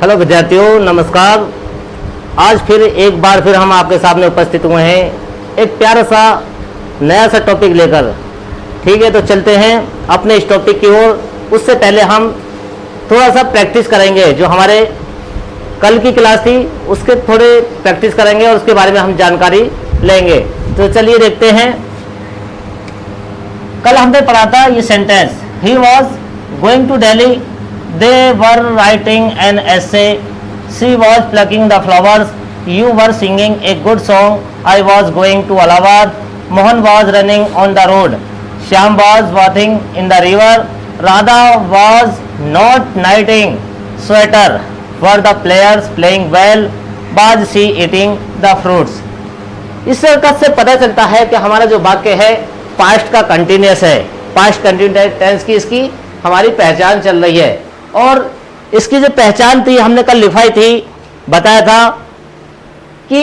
Hello विद्यार्थियों, नमस्कार। आज फिर एक बार फिर हम आपके सामने उपस्थित हुए हैं एक प्यारा सा नया सा टॉपिक लेकर। ठीक है, तो चलते हैं अपने इस टॉपिक की ओर। उससे पहले हम थोड़ा सा प्रैक्टिस करेंगे। जो हमारे कल की क्लास थी उसके थोड़े प्रैक्टिस करेंगे और उसके बारे में हम जानकारी लेंगे। तो चलिए देखते हैं। कल हमने पढ़ा था ये sentence, he was going to Delhi, they were writing an essay, she was plucking the flowers, you were singing a good song, I was going to Allahabad, Mohan was running on the road, Shyam was bathing in the river, Radha was not knitting sweater, were the players playing well, was she eating the fruits। इस हरकत से पता चलता है कि हमारा जो वाक्य है पास्ट का कंटिन्यूअस है। पास्ट कंटिन्यूअस टेंस की इसकी हमारी पहचान चल रही है। और इसकी जो पहचान थी हमने कल लिखाई थी, बताया था कि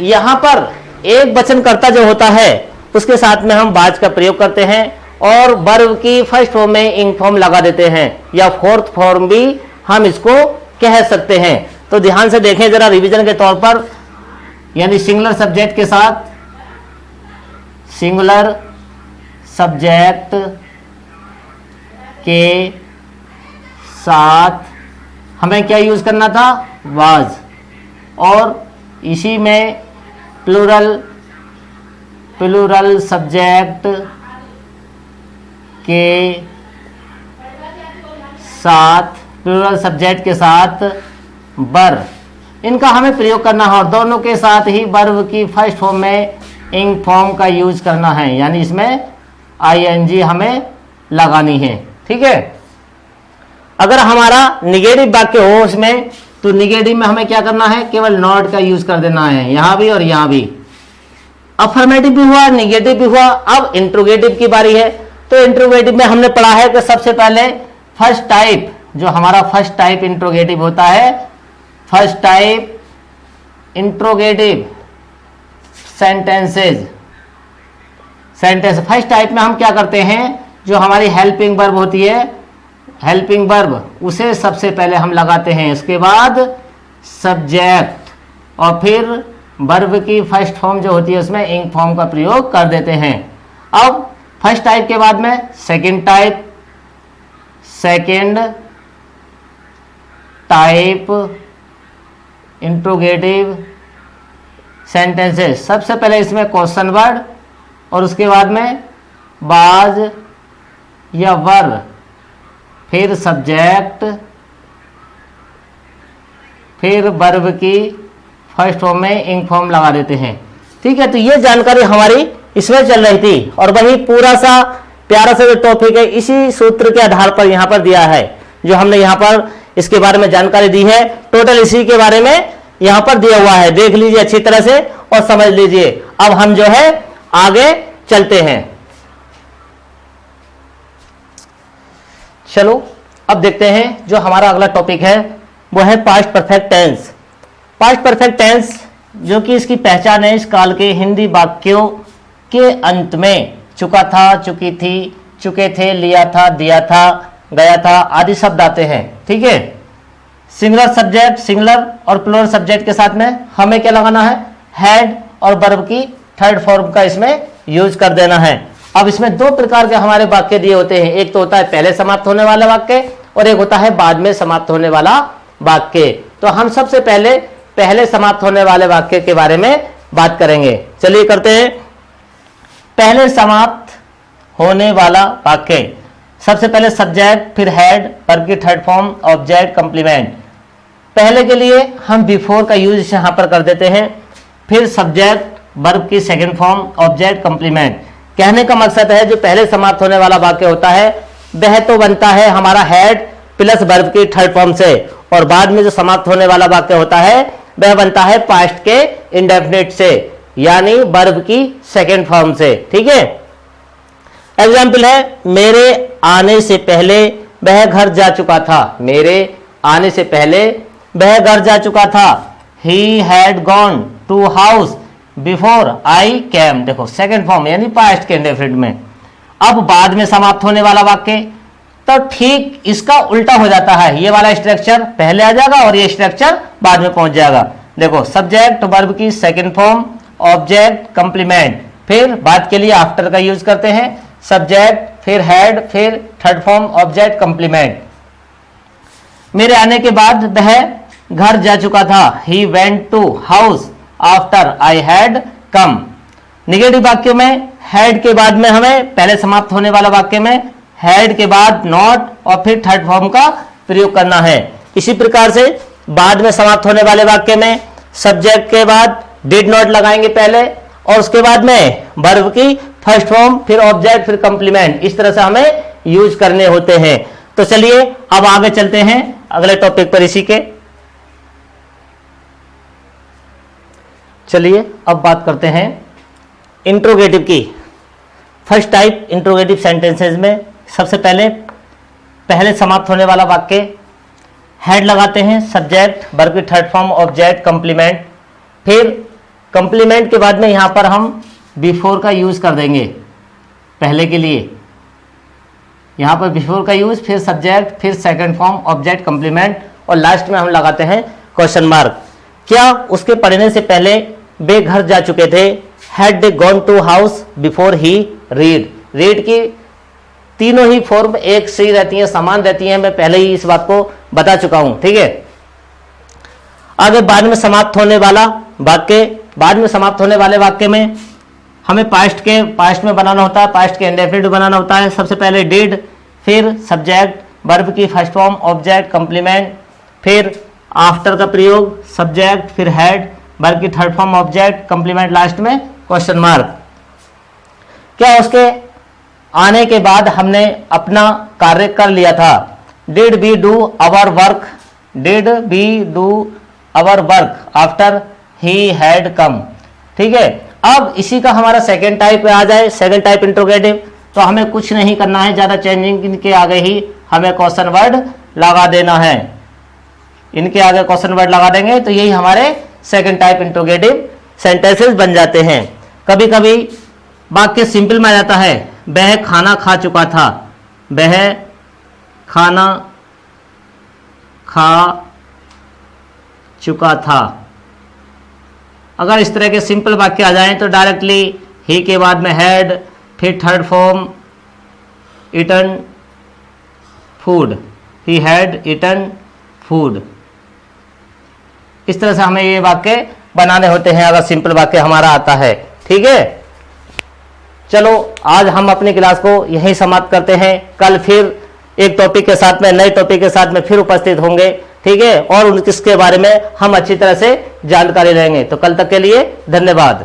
यहां पर एक वचनकर्ता जो होता है उसके साथ में हम बाज का प्रयोग करते हैं और वर्ब की फर्स्ट फॉर्म में इंग फॉर्म लगा देते हैं या फोर्थ फॉर्म भी हम इसको कह सकते हैं। तो ध्यान से देखें जरा रिवीजन के तौर पर, यानी सिंगुलर सब्जेक्ट के साथ, सिंगुलर सब्जेक्ट के साथ हमें क्या यूज करना था, वाज, और इसी में प्लूरल सब्जेक्ट के साथ बर, इनका हमें प्रयोग करना है और दोनों के साथ ही वर्ब की फर्स्ट फॉर्म में इंग फॉर्म का यूज करना है, यानी इसमें आईएनजी हमें लगानी है। ठीक है, अगर हमारा निगेटिव वाक्य हो उसमें, तो निगेटिव में हमें क्या करना है, केवल नॉट का यूज कर देना है, यहां भी और यहां भी। अफर्मेटिव भी हुआ, निगेटिव भी हुआ। अब इंट्रोगेटिव की बारी है। तो इंट्रोगेटिव में हमने पढ़ा है कि सबसे पहले फर्स्ट टाइप, जो हमारा फर्स्ट टाइप इंट्रोगेटिव होता है, first type interrogative sentence first type में हम क्या करते हैं, जो हमारी हेल्पिंग वर्ब होती है, हेल्पिंग वर्ब, उसे सबसे पहले हम लगाते हैं, उसके बाद सब्जेक्ट, और फिर वर्ब की फर्स्ट फॉर्म जो होती है उसमें इंग फॉर्म का प्रयोग कर देते हैं। अब फर्स्ट टाइप के बाद में सेकंड टाइप इंट्रोगेटिव सेंटेंसेस। सबसे पहले इसमें क्वेश्चन वर्ड और उसके बाद में बाज या वर, फिर सब्जेक्ट, फिर वर्ब की फर्स्ट फॉर्म में इंग फॉर्म लगा देते हैं। ठीक है, तो ये जानकारी हमारी इसमें चल रही थी और वही पूरा सा प्यारा सा जो टॉपिक है इसी सूत्र के आधार पर यहाँ पर दिया है, जो हमने यहाँ पर इसके बारे में जानकारी दी है। टोटल इसी के बारे में यहाँ पर दिया हुआ है, देख लीजिए अच्छी तरह से और समझ लीजिए। अब हम जो है आगे चलते हैं। चलो अब देखते हैं जो हमारा अगला टॉपिक है वो है past perfect tense. Past perfect tense जो कि इसकी पहचान है, इस काल के हिंदी वाक्यों के अंत में चुका था, चुकी थी, चुके थे, लिया था, दिया था, गया था आदि शब्द आते हैं। ठीक है, सिंगुलर सब्जेक्ट, सिंगुलर और प्लूरल सब्जेक्ट के साथ में हमें क्या लगाना है, हैड और वर्ब की थर्ड फॉर्म का इसमें यूज कर देना है। अब इसमें दो प्रकार के हमारे वाक्य दिए होते हैं, एक तो होता है पहले समाप्त होने वाला वाक्य और एक होता है बाद में समाप्त होने वाला वाक्य। तो हम सबसे पहले समाप्त होने वाले वाक्य के बारे में बात करेंगे। चलिए करते हैं। पहले समाप्त होने वाला वाक्य, सबसे पहले सब्जेक्ट, फिर हेड, वर्ब की थर्ड फॉर्म, ऑब्जेक्ट, कंप्लीमेंट। पहले के लिए हम बिफोर का यूज यहां पर कर देते हैं, फिर सब्जेक्ट, वर्ब की सेकेंड फॉर्म, ऑब्जेक्ट, कंप्लीमेंट। कहने का मकसद है जो पहले समाप्त होने वाला वाक्य होता है वह तो बनता है हमारा हेड प्लस वर्ब की थर्ड फॉर्म से, और बाद में जो समाप्त होने वाला वाक्य होता है वह बनता है पास्ट के इंडेफिनिट से, यानी वर्ब की सेकेंड फॉर्म से। ठीक है, एग्जाम्पल है, मेरे आने से पहले वह घर जा चुका था। मेरे आने से पहले वह घर जा चुका था। He had gone to house before I came। देखो सेकेंड फॉर्म यानी पास्ट के इंडेफिनिट में। अब बाद में समाप्त होने वाला वाक्य, तो ठीक इसका उल्टा हो जाता है, ये वाला स्ट्रक्चर पहले आ जाएगा और ये स्ट्रक्चर बाद में पहुंच जाएगा। देखो सब्जेक्ट वर्ब की सेकंड फॉर्म, ऑब्जेक्ट कंप्लीमेंट, फिर बात के लिए आफ्टर का यूज करते हैं, सब्जेक्ट फिर हैड फिर थर्ड फॉर्म ऑब्जेक्ट कंप्लीमेंट। मेरे आने के बाद वह घर जा चुका था, he went to house after I had come. Negative वाक्यों में हैड के बाद में हमें पहले समाप्त होने वाला वाक्य में हैड के बाद नॉट और फिर थर्ड फॉर्म का प्रयोग करना है। इसी प्रकार से बाद में समाप्त होने वाले वाक्य में सब्जेक्ट के बाद डिड नॉट लगाएंगे पहले और उसके बाद में वर्ब की फर्स्ट फॉर्म फिर ऑब्जेक्ट फिर कंप्लीमेंट, इस तरह से हमें यूज करने होते हैं। तो चलिए अब आगे चलते हैं अगले टॉपिक पर इसी के। चलिए अब बात करते हैं इंट्रोगेटिव की। फर्स्ट टाइप इंट्रोगेटिव सेंटेंसेस में सबसे पहले समाप्त होने वाला वाक्य हैड लगाते हैं, सब्जेक्ट वर्ब की थर्ड फॉर्म ऑब्जेक्ट कंप्लीमेंट, फिर कंप्लीमेंट के बाद में यहां पर हम बिफोर का यूज कर देंगे पहले के लिए, यहां पर बिफोर का यूज, फिर सब्जेक्ट फिर सेकंड फॉर्म ऑब्जेक्ट कंप्लीमेंट और लास्ट में हम लगाते हैं क्वेश्चन मार्क। क्या उसके पढ़ने से पहले वे घर जा चुके थे, had they gone to house before he read. Read की तीनों ही फॉर्म एक सी रहती हैं, समान रहती हैं, मैं पहले ही इस बात को बता चुका हूं, ठीक है। आगे बाद में समाप्त होने वाला वाक्य, बाद में समाप्त होने वाले वाक्य में हमें पास्ट में बनाना होता है, पास्ट के इंडेफिनिट बनाना होता है। सबसे पहले डिड, फिर सब्जेक्ट वर्ब की फर्स्ट फॉर्म ऑब्जेक्ट कंप्लीमेंट, फिर आफ्टर का प्रयोग सब्जेक्ट फिर हैड वर्ब की third form object complement, last में क्वेश्चन मार्क। क्या उसके आने के बाद हमने अपना कार्य कर लिया था, did we do our work, did we do our work after he had come, ठीक है। अब इसी का हमारा सेकेंड टाइप आ जाए, सेकेंड टाइप इंट्रोगेटिव, तो हमें कुछ नहीं करना है ज़्यादा चेंजिंग, इनके आगे ही हमें क्वेश्चन वर्ड लगा देना है, इनके आगे क्वेश्चन वर्ड लगा देंगे तो यही हमारे सेकेंड टाइप इंट्रोगेटिव सेंटेंसेस बन जाते हैं। कभी कभी वाक्य सिंपल में आ जाता है, वह खाना खा चुका था, वह खाना खा चुका था। अगर इस तरह के सिंपल वाक्य आ जाएं तो डायरेक्टली ही के बाद में हैड फिर third form eaten food, he had eaten food, इस तरह से हमें ये वाक्य बनाने होते हैं अगर सिंपल वाक्य हमारा आता है, ठीक है। चलो आज हम अपनी क्लास को यहीं समाप्त करते हैं, कल फिर एक टॉपिक के साथ में, नए टॉपिक के साथ में फिर उपस्थित होंगे, ठीक है, और इसके बारे में हम अच्छी तरह से जानकारी लेंगे। तो कल तक के लिए धन्यवाद।